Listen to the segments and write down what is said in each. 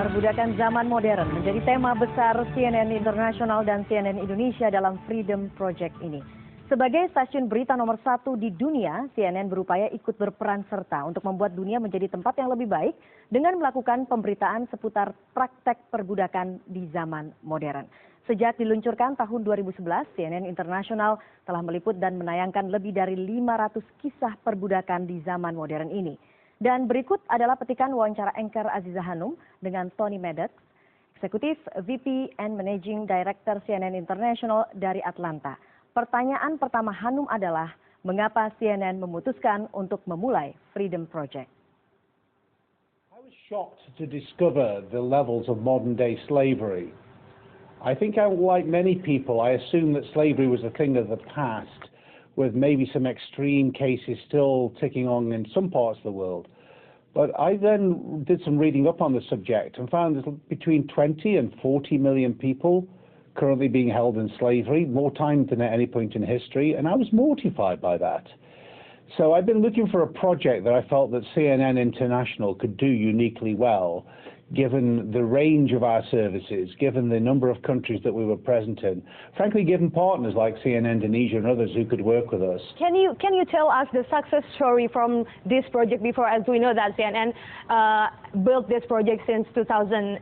Perbudakan zaman modern menjadi tema besar CNN Internasional dan CNN Indonesia dalam Freedom Project ini. Sebagai stasiun berita nomor 1 di dunia, CNN berupaya ikut berperan serta untuk membuat dunia menjadi tempat yang lebih baik dengan melakukan pemberitaan seputar praktek perbudakan di zaman modern. Sejak diluncurkan tahun 2011, CNN Internasional telah meliput dan menayangkan lebih dari 500 kisah perbudakan di zaman modern ini. Dan berikut adalah petikan wawancara anchor Aziza Hanum dengan Tony Maddox, Eksekutif VP and Managing Director CNN International dari Atlanta. Pertanyaan pertama Hanum adalah, mengapa CNN memutuskan untuk memulai Freedom Project? I was shocked to discover the levels of modern day slavery. I think like many people, I assumed that slavery was a thing of the past, with maybe some extreme cases still ticking on in some parts of the world. But I then did some reading up on the subject and found there's between 20 and 40 million people currently being held in slavery, more time than at any point in history, and I was mortified by that. So I've been looking for a project that I felt that CNN International could do uniquely well, given the range of our services, given the number of countries that we were present in, frankly, given partners like CNN Indonesia and others who could work with us. Can you tell us the success story from this project before, as we know that CNN built this project since 2011?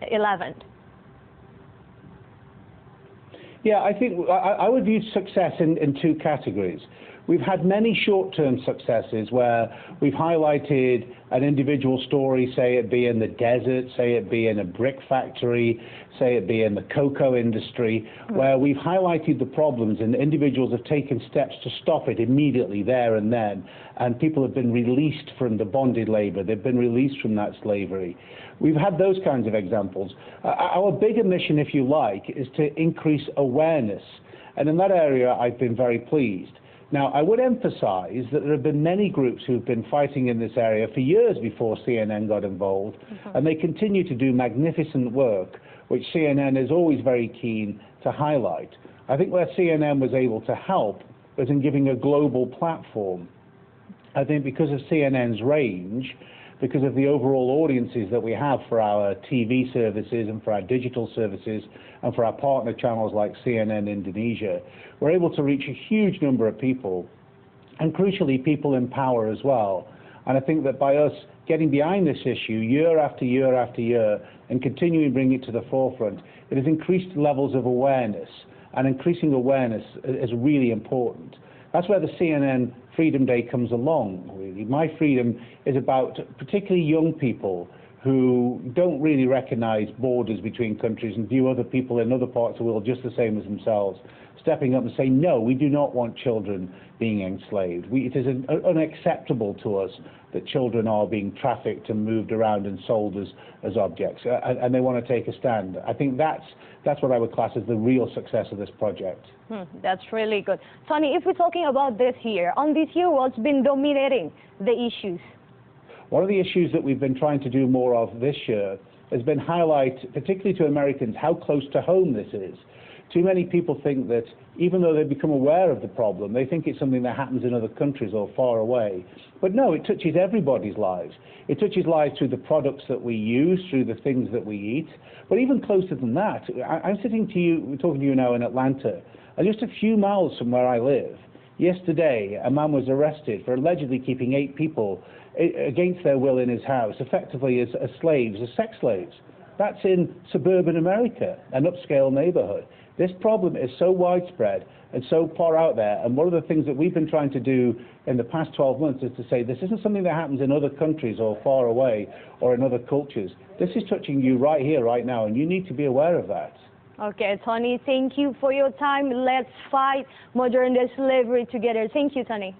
Yeah, I think I would view success in two categories. We've had many short-term successes where we've highlighted an individual story, say it be in the desert, say it be in a brick factory, say it be in the cocoa industry, where we've highlighted the problems and individuals have taken steps to stop it immediately there and then, and people have been released from the bonded labor, they've been released from that slavery. We've had those kinds of examples. Our bigger mission, if you like, is to increase awareness, and in that area I've been very pleased. Now, I would emphasize that there have been many groups who've been fighting in this area for years before CNN got involved, and they continue to do magnificent work, which CNN is always very keen to highlight. I think where CNN was able to help was in giving a global platform. I think because of CNN's range, because of the overall audiences that we have for our TV services and for our digital services and for our partner channels like CNN Indonesia, we're able to reach a huge number of people, and crucially people in power as well. And I think that by us getting behind this issue year after year after year and continuing to bring it to the forefront, it has increased levels of awareness, and increasing awareness is really important. That's where the CNN Freedom Day comes along, really. My freedom is about particularly young people who don't really recognize borders between countries and view other people in other parts of the world just the same as themselves, stepping up and saying, no, we do not want children being enslaved. It is unacceptable to us that children are being trafficked and moved around and sold as objects, and they want to take a stand. I think that's what I would class as the real success of this project. That's really good. Tony, if we're talking about this year, on this year, what's been dominating the issues? One of the issues that we've been trying to do more of this year has been highlight, particularly to Americans, how close to home this is. Too many people think that even though they become aware of the problem, they think it's something that happens in other countries or far away. But no, it touches everybody's lives. It touches lives through the products that we use, through the things that we eat. But even closer than that, I'm talking to you now in Atlanta, just a few miles from where I live. Yesterday, a man was arrested for allegedly keeping 8 people against their will in his house, effectively as slaves, as sex slaves. That's in suburban America, an upscale neighborhood. This problem is so widespread and so far out there, and one of the things that we've been trying to do in the past 12 months is to say this isn't something that happens in other countries or far away or in other cultures. This is touching you right here, right now, and you need to be aware of that. Okay, Tony, thank you for your time. Let's fight modern day slavery together. Thank you, Tony.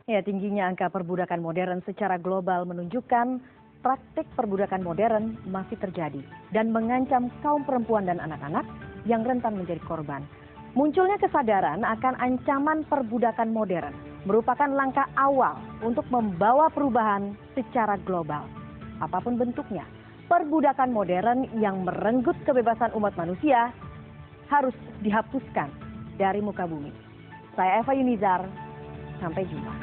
Ya, tingginya angka perbudakan modern secara global menunjukkan praktik perbudakan modern masih terjadi dan mengancam kaum perempuan dan anak-anak yang rentan menjadi korban. Munculnya kesadaran akan ancaman perbudakan modern merupakan langkah awal untuk membawa perubahan secara global. Apapun bentuknya, perbudakan modern yang merenggut kebebasan umat manusia harus dihapuskan dari muka bumi. Saya Eva Yunizar, sampai jumpa.